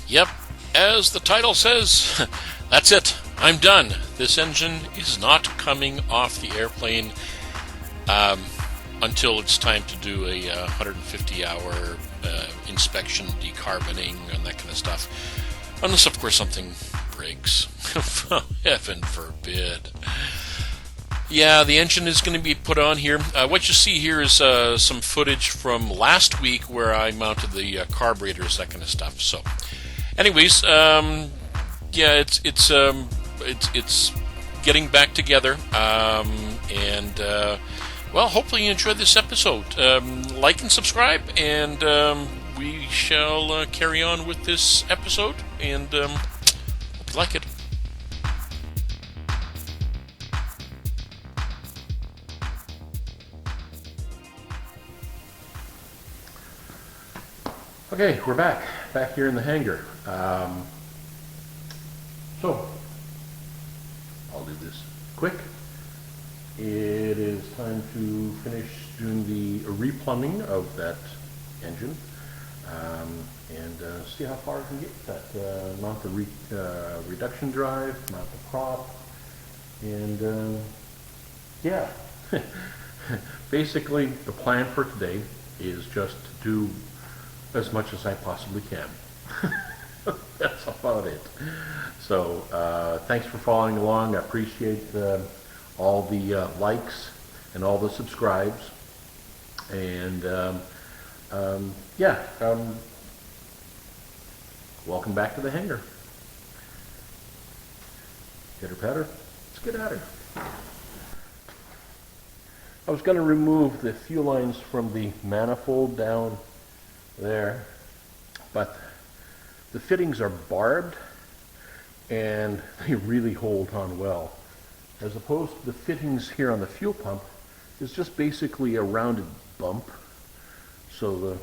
Yep, as the title says, that's it. I'm done. This engine is not coming off the airplane until it's time to do a 150-hour inspection, decarboning, and that kind of stuff. Unless, of course, something breaks. Heaven forbid. Yeah, the engine is going to be put on here. What you see here is some footage from last week where I mounted the carburetors, that kind of stuff. So, anyways, yeah, it's getting back together, and well, hopefully you enjoyed this episode. Like and subscribe, and we shall carry on with this episode, and hope you like it. Okay, we're back here in the hangar. So, I'll do this quick. It is time to finish doing the replumbing of that engine and see how far I can get with that. Mount the reduction drive, mount the prop, and yeah. Basically, the plan for today is just to do as much as I possibly can. That's about it. So thanks for following along. I appreciate all the likes and all the subscribes. And yeah, welcome back to the hangar. Pitter patter, let's get at her. I was going to remove the fuel lines from the manifold down there, but the fittings are barbed and they really hold on well, as opposed to the fittings here on the fuel pump is just basically a rounded bump, so the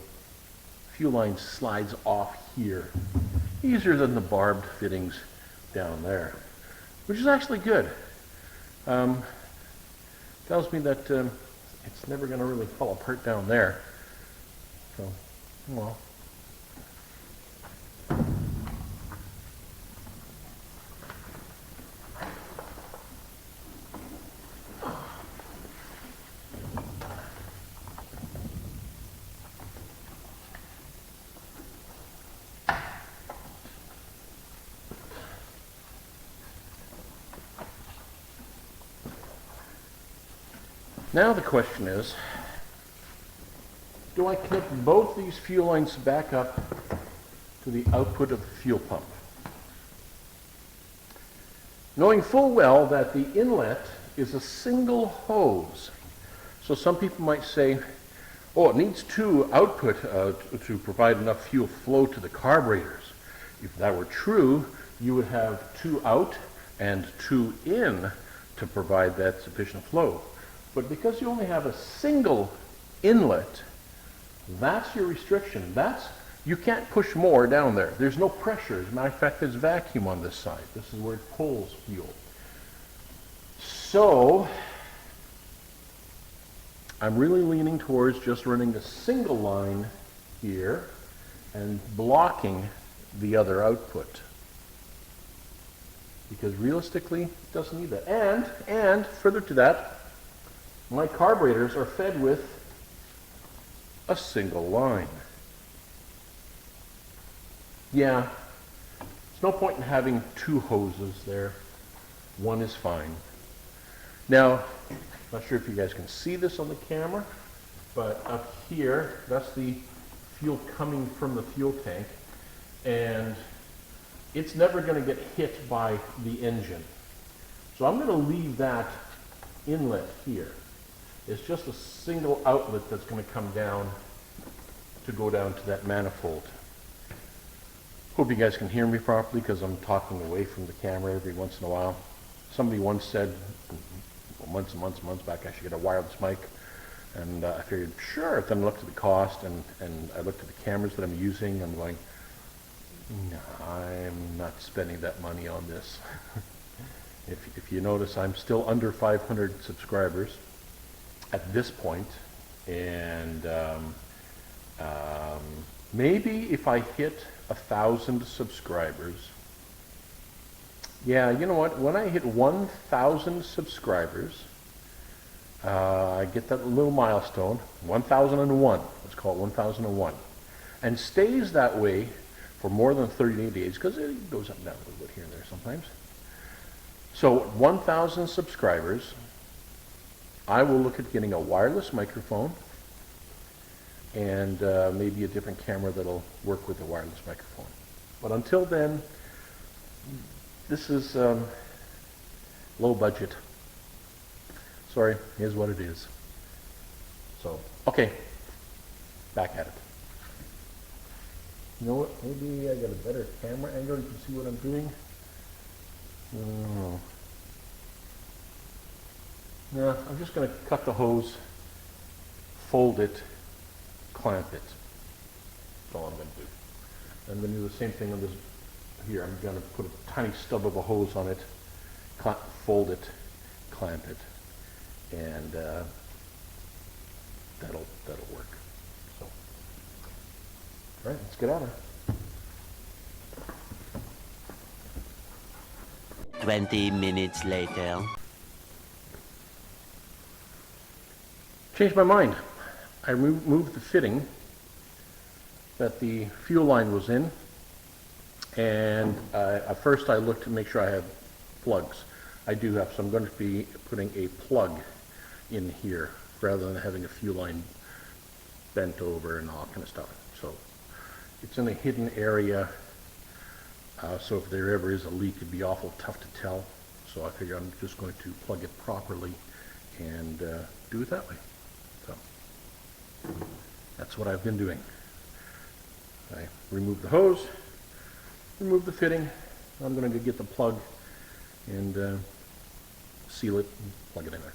fuel line slides off here easier than the barbed fittings down there, which is actually good. Tells me that it's never going to really fall apart down there. So, well. Now the question is, do I connect both these fuel lines back up to the output of the fuel pump? Knowing full well that the inlet is a single hose. So some people might say, oh, it needs two output to provide enough fuel flow to the carburetors. If that were true, you would have two out and two in to provide that sufficient flow. But because you only have a single inlet, that's your restriction. You can't push more down there. There's no pressure. As a matter of fact, there's vacuum on this side. This is where it pulls fuel. So, I'm really leaning towards just running a single line here and blocking the other output. Because realistically, it doesn't need that. And further to that, my carburetors are fed with a single line. Yeah, there's no point in having two hoses there. One is fine. Now, I'm not sure if you guys can see this on the camera, but up here, that's the fuel coming from the fuel tank, and it's never going to get hit by the engine. So I'm going to leave that inlet here. It's just a single outlet that's going to come down to go down to that manifold. Hope you guys can hear me properly because I'm talking away from the camera every once in a while. Somebody once said, months back, I should get a wireless mic. And I figured, sure. Then I looked at the cost and I looked at the cameras that I'm using. I'm going, no, I'm not spending that money on this. If you notice, I'm still under 500 subscribers at this point, and Maybe if I hit 1,000 subscribers. Yeah, you know what? When I hit 1,000 subscribers, I get that little milestone, 1,001. Let's call it 1,001. And stays that way for more than 38 days, because it goes up and down a little bit here and there sometimes. So 1,000 subscribers, I will look at getting a wireless microphone and maybe a different camera that'll work with the wireless microphone. But until then, this is low budget. Sorry, here's what it is. So, okay, back at it. You know what, maybe I got a better camera angle, you can see what I'm doing. Oh. Yeah, I'm just going to cut the hose, fold it, clamp it. That's all I'm going to do. I'm going to do the same thing on this here. I'm going to put a tiny stub of a hose on it, fold it, clamp it, and that'll work. So, all right, let's get at it. 20 minutes later. Changed my mind. I removed the fitting that the fuel line was in, and at first I looked to make sure I had plugs. I do have, so I'm going to be putting a plug in here rather than having a fuel line bent over and all kind of stuff. So it's in a hidden area, so if there ever is a leak, it'd be awful tough to tell. So I figure I'm just going to plug it properly and do it that way. So that's what I've been doing. I removed the hose, removed the fitting. I'm going to get the plug and seal it and plug it in there.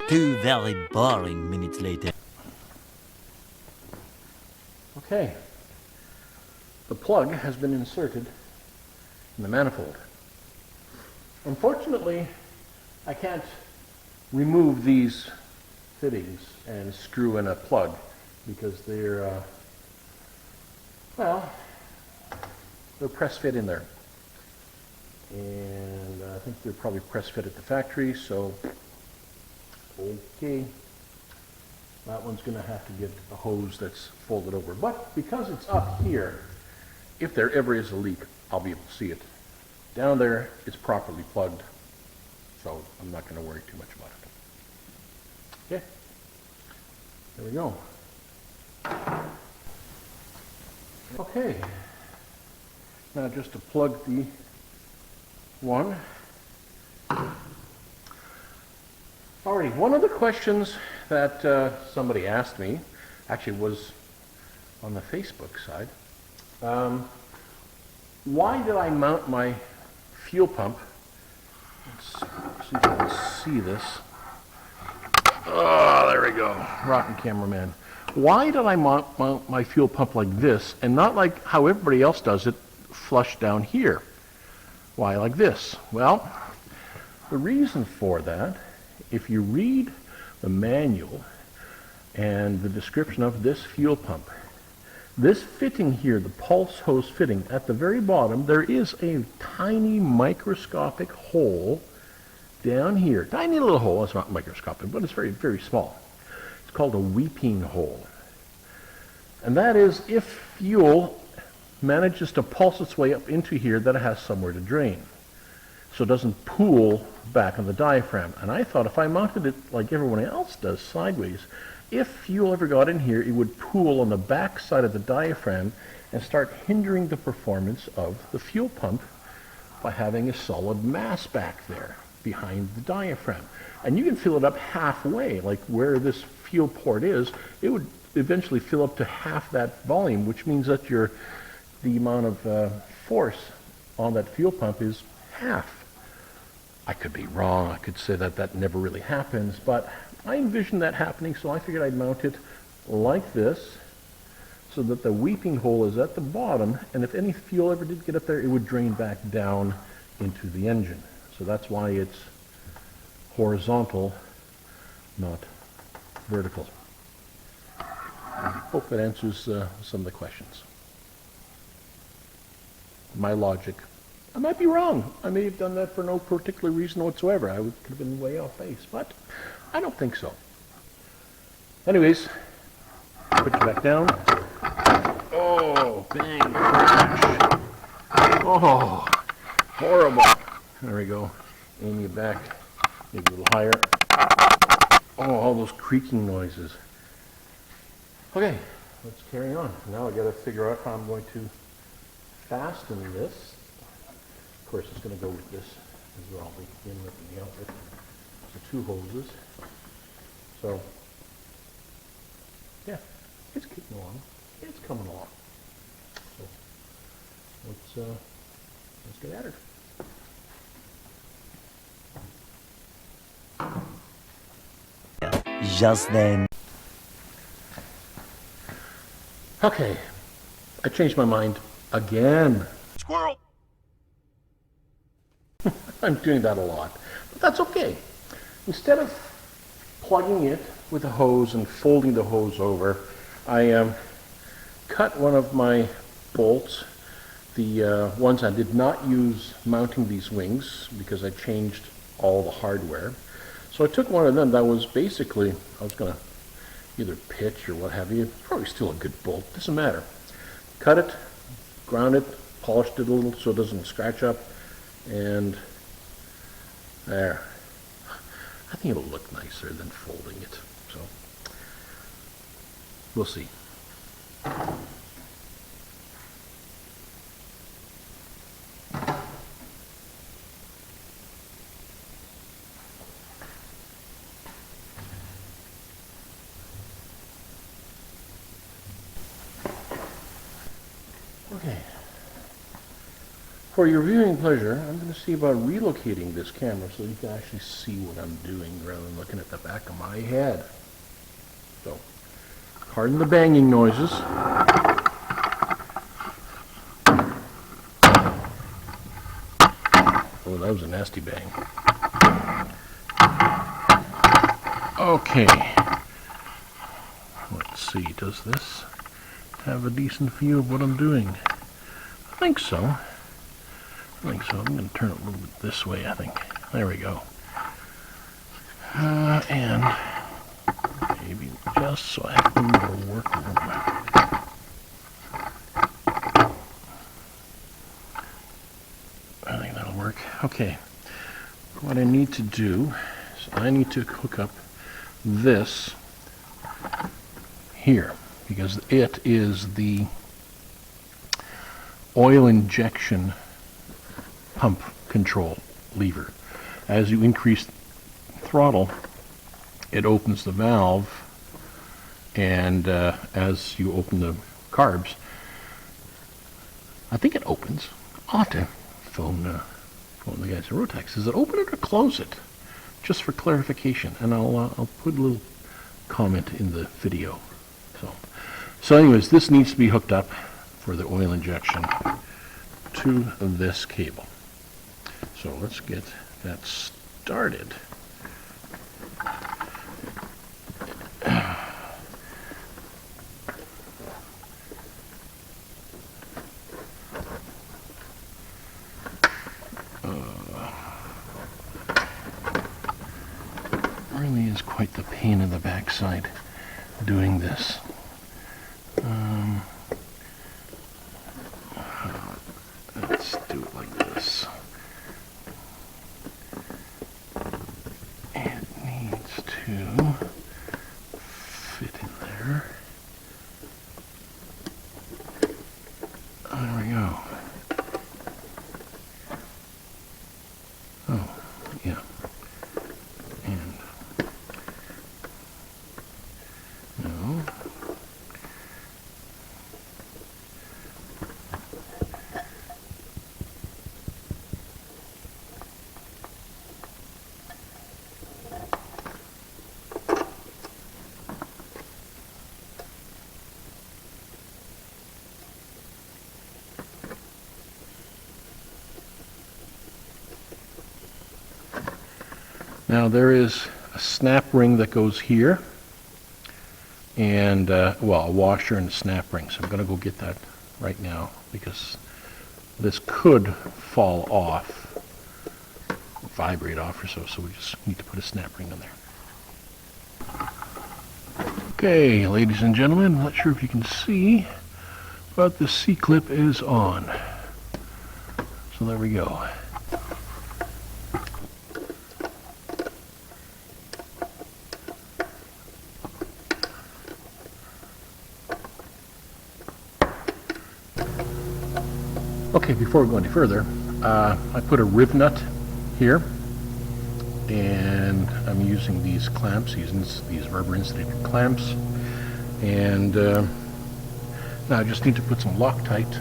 2 very boring minutes later. Okay, the plug has been inserted in the manifold. Unfortunately, I can't remove these fittings and screw in a plug because they're, well, they're press fit in there. And I think they're probably press fit at the factory, so okay. That one's going to have to get a hose that's folded over. But because it's up here, if there ever is a leak, I'll be able to see it. Down there, it's properly plugged, so I'm not going to worry too much about it. Okay, there we go. Okay, now just to plug the one. Alrighty, one of the questions that somebody asked me, actually was on the Facebook side. Why did I mount my fuel pump? Let's see if I can see this. Oh, there we go. Rotten cameraman. Why did I mount my fuel pump like this and not like how everybody else does it, flush down here? Why like this? Well, the reason for that, if you read the manual and the description of this fuel pump, this fitting here, the pulse hose fitting, at the very bottom, there is a tiny microscopic hole down here. Tiny little hole. It's not microscopic, but it's very, very small. It's called a weeping hole. And that is if fuel manages to pulse its way up into here, that it has somewhere to drain. So it doesn't pool back on the diaphragm. And I thought if I mounted it like everyone else does, sideways, if fuel ever got in here, it would pool on the back side of the diaphragm and start hindering the performance of the fuel pump by having a solid mass back there behind the diaphragm. And you can fill it up halfway, like where this fuel port is, it would eventually fill up to half that volume, which means that the amount of force on that fuel pump is half. I could be wrong. I could say that that never really happens, but I envisioned that happening, so I figured I'd mount it like this so that the weeping hole is at the bottom, and if any fuel ever did get up there, it would drain back down into the engine. So that's why it's horizontal, not vertical. Hope that answers some of the questions. My logic. I might be wrong. I may have done that for no particular reason whatsoever. I could have been way off base, but I don't think so. Anyways, put you back down. Oh, bang, crash. Oh, horrible. There we go. Aim you back, maybe a little higher. Oh, all those creaking noises. Okay, let's carry on. Now I got to figure out how I'm going to fasten this. Of course, it's going to go with this as well, the inlet and the outlet. So 2 hoses. So, yeah, it's kicking along. It's coming along. So, let's get at her. Just then. Okay, I changed my mind again. Squirrel! I'm doing that a lot, but that's okay. Instead of plugging it with a hose and folding the hose over, I cut one of my bolts, the ones I did not use mounting these wings because I changed all the hardware. So I took one of them that was basically, I was going to either pitch or what have you, probably still a good bolt, doesn't matter. Cut it, ground it, polished it a little so it doesn't scratch up, and there. I think it'll look nicer than folding it, so we'll see. Okay. For your viewing pleasure, I'm going to see about relocating this camera so you can actually see what I'm doing rather than looking at the back of my head. So, pardon the banging noises. Oh, that was a nasty bang. Okay. Let's see, does this have a decent view of what I'm doing? I think so. I'm going to turn it a little bit this way, I think. There we go. And maybe just so I have a little more work room. I think that'll work. Okay. What I need to do is I need to hook up this here because it is the oil injection pump control lever. As you increase throttle, it opens the valve, and as you open the carbs, I think it opens. I'll have to phone the guys at Rotax. Does it open it or close it? Just for clarification, and I'll put a little comment in the video. So anyways, this needs to be hooked up for the oil injection to this cable. So let's get that started. Really is quite the pain in the backside doing this. Let's do it like this. It needs to fit in there. There we go. Oh, yeah. And no. Now there is a snap ring that goes here, and, well, a washer and a snap ring. So I'm going to go get that right now because this could fall off, vibrate off or so, so we just need to put a snap ring on there. Okay, ladies and gentlemen, I'm not sure if you can see, but the C-clip is on. So there we go. Okay, before we go any further, I put a riv nut here, and I'm using these clamps, using these rubber insulated clamps, and now I just need to put some Loctite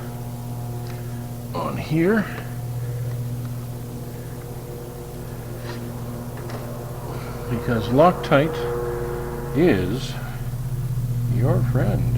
on here. Because Loctite is your friend.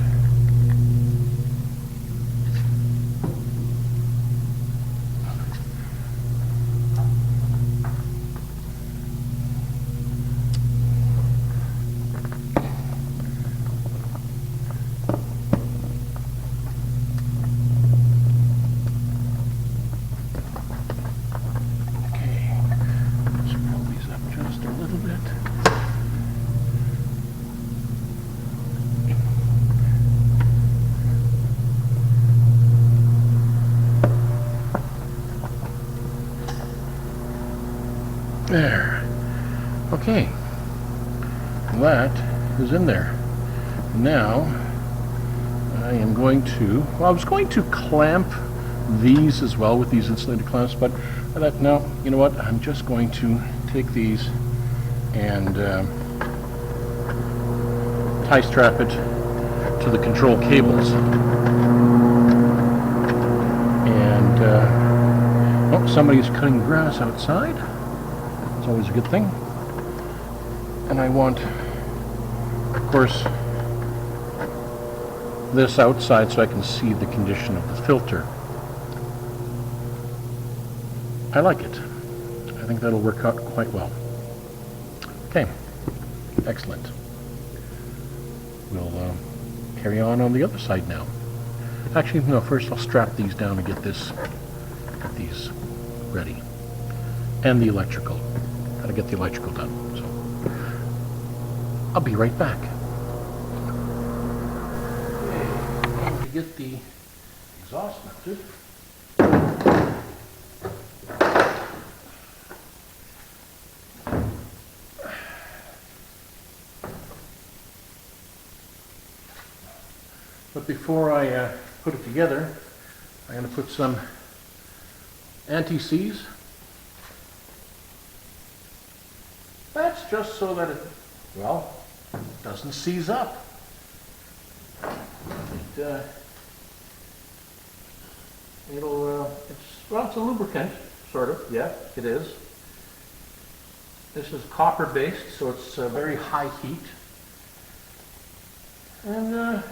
There. Okay. That is in there. Now, I am going to, well, I was going to clamp these as well with these insulated clamps, but I thought, no, you know what, I'm just going to take these and tie strap it to the control cables. And, oh, somebody's cutting grass outside. It's always a good thing. And I want, of course, this outside so I can see the condition of the filter. I like it. I think that'll work out quite well. Okay, excellent. We'll carry on the other side now. Actually, no, first I'll strap these down and get these ready. And the electrical. Gotta get the electrical done. So I'll be right back. Okay, to get the exhaust mounted. But before I put it together, I'm going to put some anti-seize. That's just so that it, well, doesn't seize up. It's a lubricant, sort of. Yeah, it is. This is copper based, so it's very high heat. And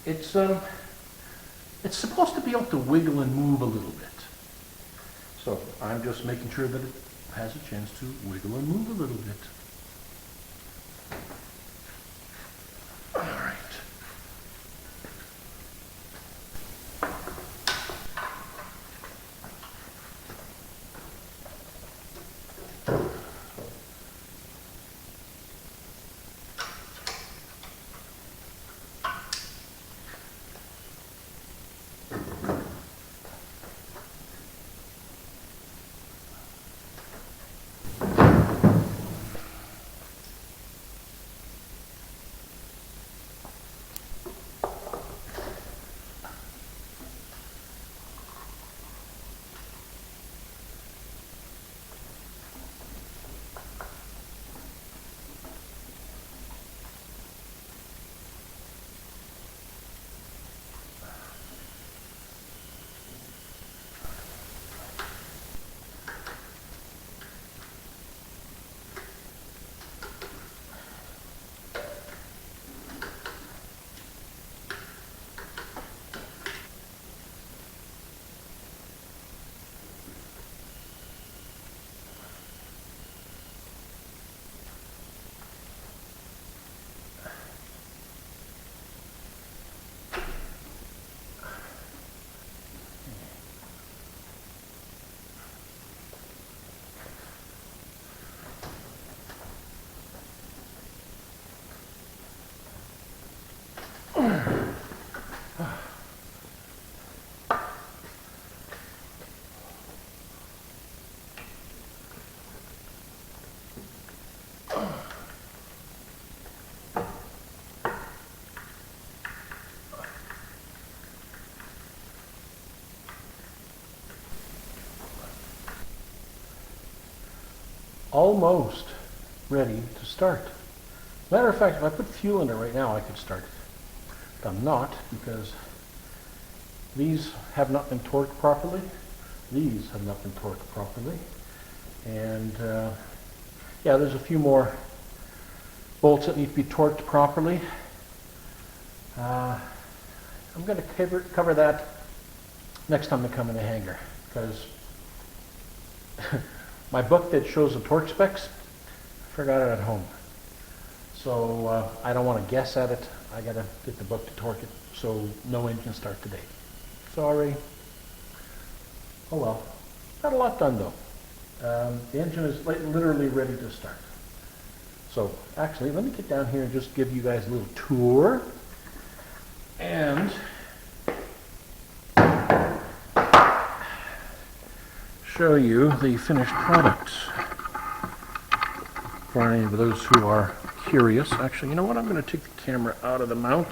it's supposed to be able to wiggle and move a little bit. So I'm just making sure that it has a chance to wiggle and move a little bit. All right. Almost ready to start. Matter of fact, if I put fuel in it right now, I could start it. But I'm not, because these have not been torqued properly. These have not been torqued properly. And yeah, there's a few more bolts that need to be torqued properly. I'm going to cover that next time I come in the hangar, because my book that shows the torque specs, I forgot it at home. So I don't want to guess at it. I got to get the book to torque it, so no engine start today. Sorry. Oh well. Got a lot done though. The engine is literally ready to start. So actually, let me get down here and just give you guys a little tour. And show you the finished product for any of those who are curious. Actually, you know what? I'm going to take the camera out of the mount.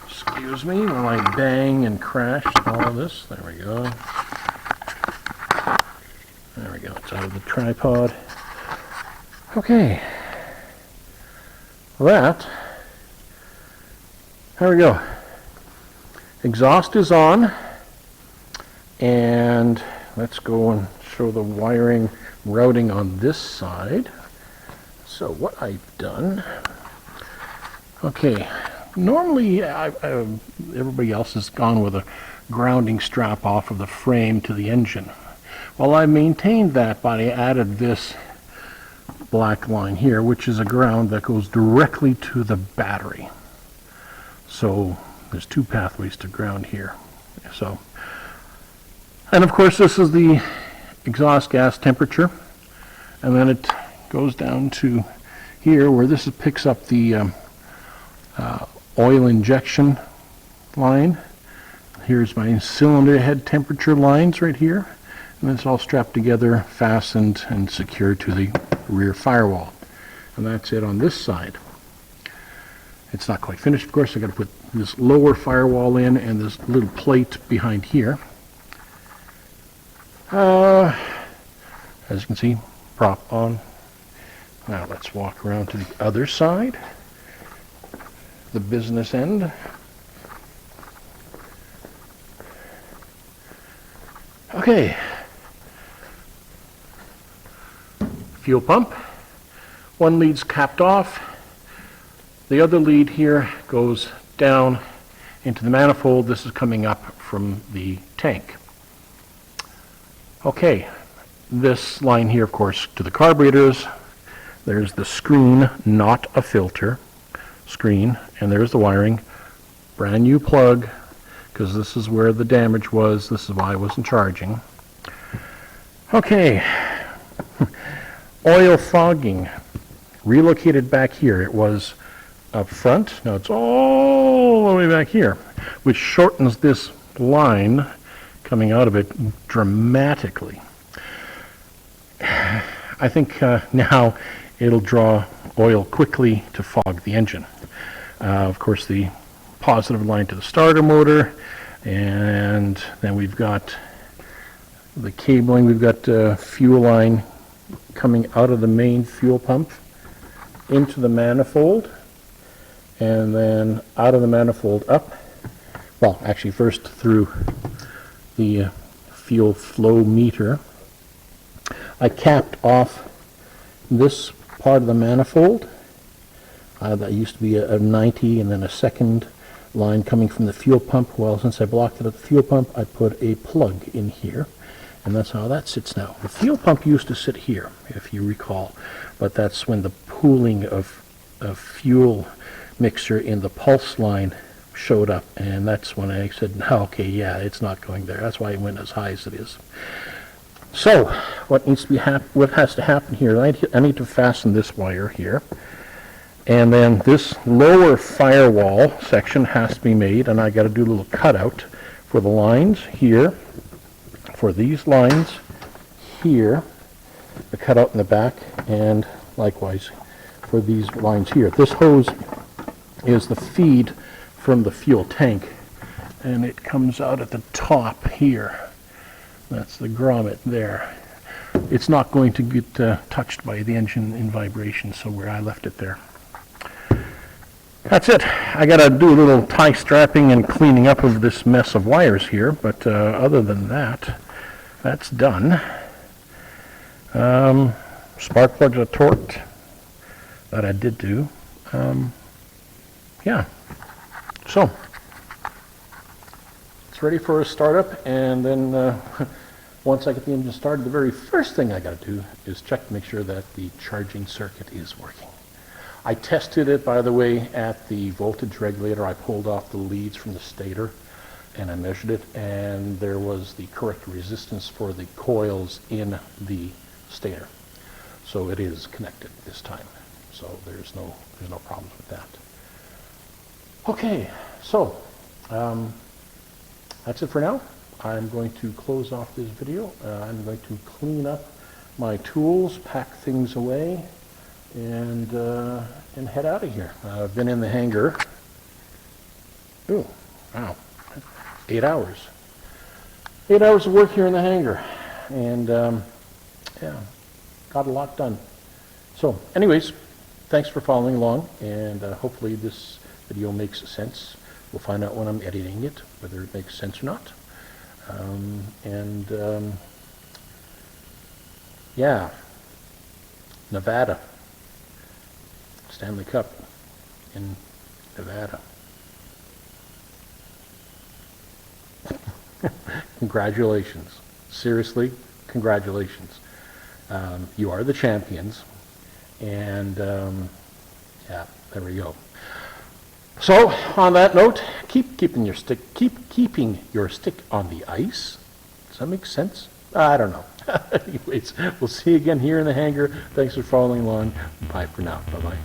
Excuse me while I bang and crash all of this. There we go. There we go. It's out of the tripod. Okay. There we go. Exhaust is on. And let's go and show the wiring routing on this side. So what I've done, okay, normally everybody else has gone with a grounding strap off of the frame to the engine. Well, I maintained that, but I added this black line here, which is a ground that goes directly to the battery. So there's two pathways to ground here. So, and of course this is the exhaust gas temperature, and then it goes down to here where this picks up the oil injection line. Here's my cylinder head temperature lines right here, and it's all strapped together, fastened and secured to the rear firewall. And that's it on this side. It's not quite finished, of course. I got to put this lower firewall in and this little plate behind here. As you can see, prop on. Now let's walk around to the other side, the business end. Okay. Fuel pump. One lead's capped off. The other lead here goes down into the manifold. This is coming up from the tank. Okay, this line here, of course, to the carburetors. There's the screen, not a filter screen, and there's the wiring. Brand new plug, because this is where the damage was. This is why I wasn't charging. Okay, oil fogging, relocated back here. It was up front, now it's all the way back here, which shortens this line coming out of it dramatically. I think now it'll draw oil quickly to fog the engine. Of course, the positive line to the starter motor, and then we've got the cabling. We've got fuel line coming out of the main fuel pump into the manifold, and then out of the manifold up. Well, actually first through the fuel flow meter. I capped off this part of the manifold. That used to be a 90 and then a second line coming from the fuel pump. Well, since I blocked it at the fuel pump, I put a plug in here, and that's how that sits now. The fuel pump used to sit here, if you recall, but that's when the pooling of fuel mixture in the pulse line showed up, and that's when I said, no, okay, yeah, it's not going there. That's why it went as high as it is. So, what has to happen here? I need to fasten this wire here And then this lower firewall section has to be made, and I got to do a little cutout for the lines here, for these lines here, the cutout in the back, and likewise for these lines here. This hose is the feed from the fuel tank, and it comes out at the top here. That's the grommet there. It's not going to get touched by the engine in vibration, so where I left it there. That's it. I got to do a little tie strapping and cleaning up of this mess of wires here, but other than that, that's done. Spark plugs are torqued. That I did do. Yeah. So, it's ready for a startup, and then once I get the engine started, the very first thing I got to do is check to make sure that the charging circuit is working. I tested it, by the way, at the voltage regulator. I pulled off the leads from the stator and I measured it, and there was the correct resistance for the coils in the stator. So it is connected this time. So there's no problems with that. Okay, so that's it for now. I'm going to close off this video. I'm going to clean up my tools, pack things away, and head out of here. I've been in the hangar. Ooh, wow, 8 hours. 8 hours of work here in the hangar, and yeah, got a lot done. So, anyways, thanks for following along, and hopefully this video makes sense. We'll find out when I'm editing it whether it makes sense or not. Yeah, Nevada. Stanley Cup in Nevada. Congratulations. Seriously, congratulations. You are the champions. And yeah, there we go. So, on that note, keep keeping your stick on the ice. Does that make sense? I don't know. Anyways, we'll see you again here in the hangar. Thanks for following along. Bye for now. Bye-bye.